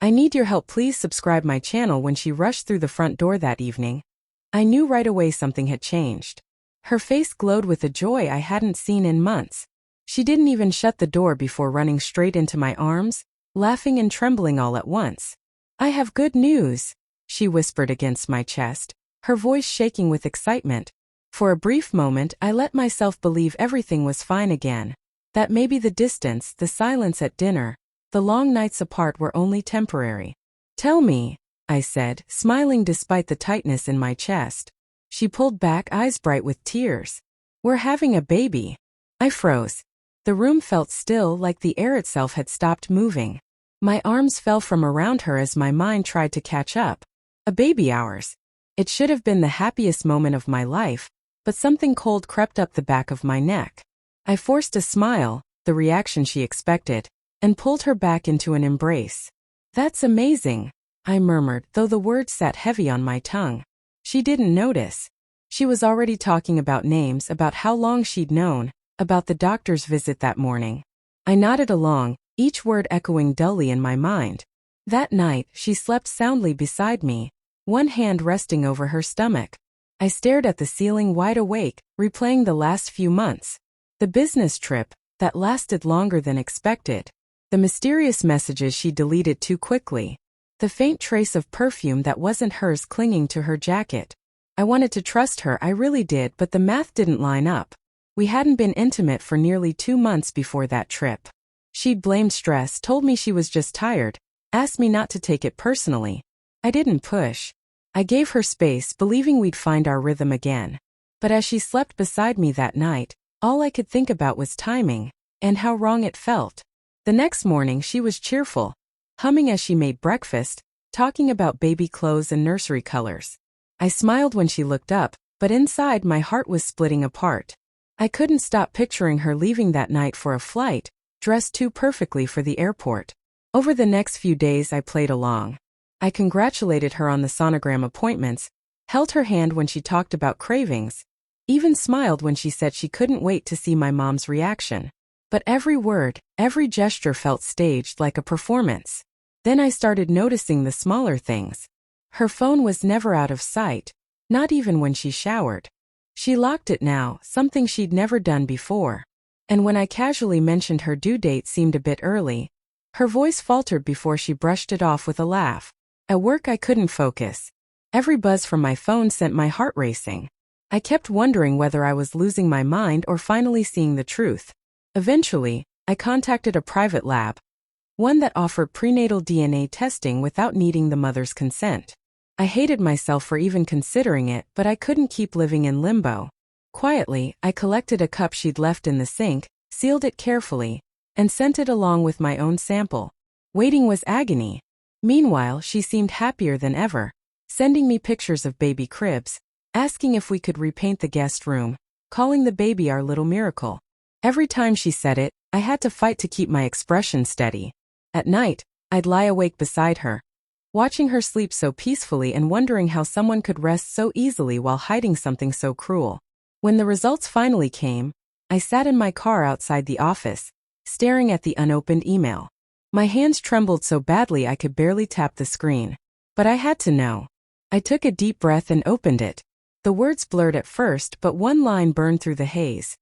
I need your help, please subscribe my channel. When she rushed through the front door that evening, I knew right away something had changed. Her face glowed with a joy I hadn't seen in months. She didn't even shut the door before running straight into my arms, laughing and trembling all at once. I have good news, she whispered against my chest, her voice shaking with excitement. For a brief moment I let myself believe everything was fine again, that maybe the distance, the silence at dinner, the long nights apart were only temporary. Tell me, I said, smiling despite the tightness in my chest. She pulled back, eyes bright with tears. We're having a baby. I froze. The room felt still, like the air itself had stopped moving. My arms fell from around her as my mind tried to catch up. A baby, ours. It should have been the happiest moment of my life, but something cold crept up the back of my neck. I forced a smile, the reaction she expected, and pulled her back into an embrace. That's amazing, I murmured, though the words sat heavy on my tongue. She didn't notice. She was already talking about names, about how long she'd known, about the doctor's visit that morning. I nodded along, each word echoing dully in my mind. That night, she slept soundly beside me, one hand resting over her stomach. I stared at the ceiling wide awake, replaying the last few months. The business trip, that lasted longer than expected. The mysterious messages she deleted too quickly. The faint trace of perfume that wasn't hers clinging to her jacket. I wanted to trust her, I really did, but the math didn't line up. We hadn't been intimate for nearly 2 months before that trip. She'd blamed stress, told me she was just tired, asked me not to take it personally. I didn't push. I gave her space, believing we'd find our rhythm again. But as she slept beside me that night, all I could think about was timing, and how wrong it felt. The next morning she was cheerful, humming as she made breakfast, talking about baby clothes and nursery colors. I smiled when she looked up, but inside my heart was splitting apart. I couldn't stop picturing her leaving that night for a flight, dressed too perfectly for the airport. Over the next few days I played along. I congratulated her on the sonogram appointments, held her hand when she talked about cravings, even smiled when she said she couldn't wait to see my mom's reaction. But every word, every gesture felt staged, like a performance. Then I started noticing the smaller things. Her phone was never out of sight, not even when she showered. She locked it now, something she'd never done before. And when I casually mentioned her due date seemed a bit early, her voice faltered before she brushed it off with a laugh. At work I couldn't focus. Every buzz from my phone sent my heart racing. I kept wondering whether I was losing my mind or finally seeing the truth. Eventually, I contacted a private lab, one that offered prenatal DNA testing without needing the mother's consent. I hated myself for even considering it, but I couldn't keep living in limbo. Quietly, I collected a cup she'd left in the sink, sealed it carefully, and sent it along with my own sample. Waiting was agony. Meanwhile, she seemed happier than ever, sending me pictures of baby cribs, asking if we could repaint the guest room, calling the baby our little miracle. Every time she said it, I had to fight to keep my expression steady. At night, I'd lie awake beside her, watching her sleep so peacefully and wondering how someone could rest so easily while hiding something so cruel. When the results finally came, I sat in my car outside the office, staring at the unopened email. My hands trembled so badly I could barely tap the screen. But I had to know. I took a deep breath and opened it. The words blurred at first, but one line burned through the haze.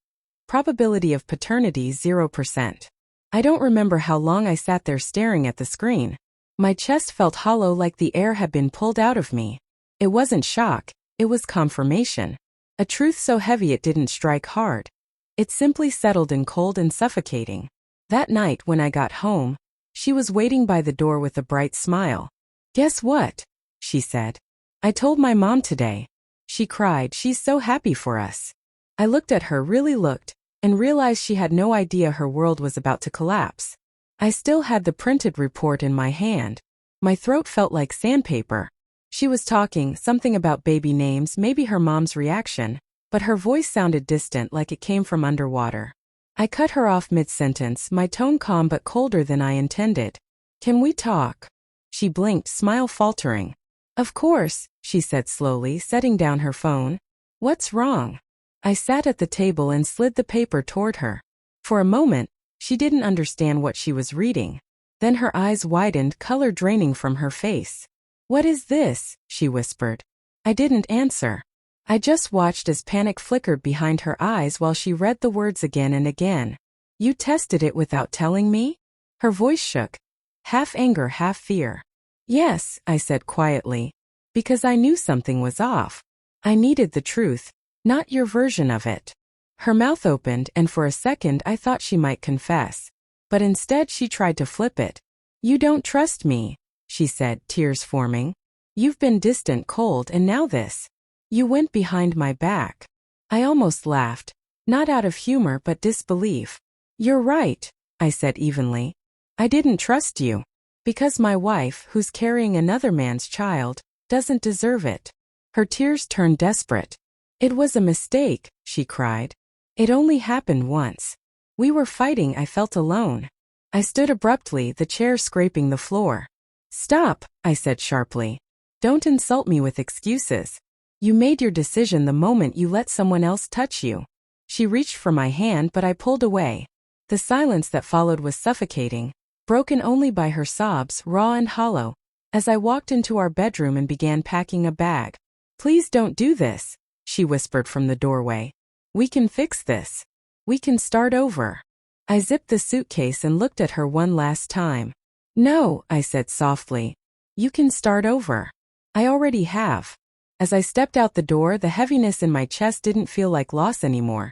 Probability of paternity 0%. I don't remember how long I sat there staring at the screen. My chest felt hollow, like the air had been pulled out of me. It wasn't shock, it was confirmation. A truth so heavy it didn't strike hard. It simply settled in cold and suffocating. That night when I got home, she was waiting by the door with a bright smile. "Guess what?" she said. "I told my mom today." She cried, "She's so happy for us." I looked at her, really looked, and realized she had no idea her world was about to collapse. I still had the printed report in my hand. My throat felt like sandpaper. She was talking, something about baby names, maybe her mom's reaction, but her voice sounded distant, like it came from underwater. I cut her off mid-sentence, my tone calm but colder than I intended. "Can we talk?" She blinked, smile faltering. "Of course," she said slowly, setting down her phone. "What's wrong?" I sat at the table and slid the paper toward her. For a moment, she didn't understand what she was reading. Then her eyes widened, color draining from her face. "What is this?" she whispered. I didn't answer. I just watched as panic flickered behind her eyes while she read the words again and again. "You tested it without telling me?" Her voice shook. Half anger, half fear. "Yes," I said quietly. "Because I knew something was off. I needed the truth, not your version of it." Her mouth opened, and for a second I thought she might confess. But instead she tried to flip it. "You don't trust me," she said, tears forming. "You've been distant, cold, and now this. You went behind my back." I almost laughed, not out of humor but disbelief. "You're right," I said evenly. "I didn't trust you. Because my wife, who's carrying another man's child, doesn't deserve it." Her tears turned desperate. "It was a mistake," she cried. "It only happened once. We were fighting, I felt alone." I stood abruptly, the chair scraping the floor. "Stop," I said sharply. "Don't insult me with excuses. You made your decision the moment you let someone else touch you." She reached for my hand, but I pulled away. The silence that followed was suffocating, broken only by her sobs, raw and hollow, as I walked into our bedroom and began packing a bag. "Please don't do this," she whispered from the doorway. "We can fix this. We can start over." I zipped the suitcase and looked at her one last time. "No," I said softly. "You can start over. I already have." As I stepped out the door, the heaviness in my chest didn't feel like loss anymore.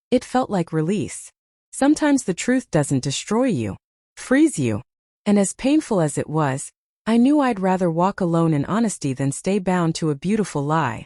It felt like release. Sometimes the truth doesn't destroy you, frees you. And as painful as it was, I knew I'd rather walk alone in honesty than stay bound to a beautiful lie.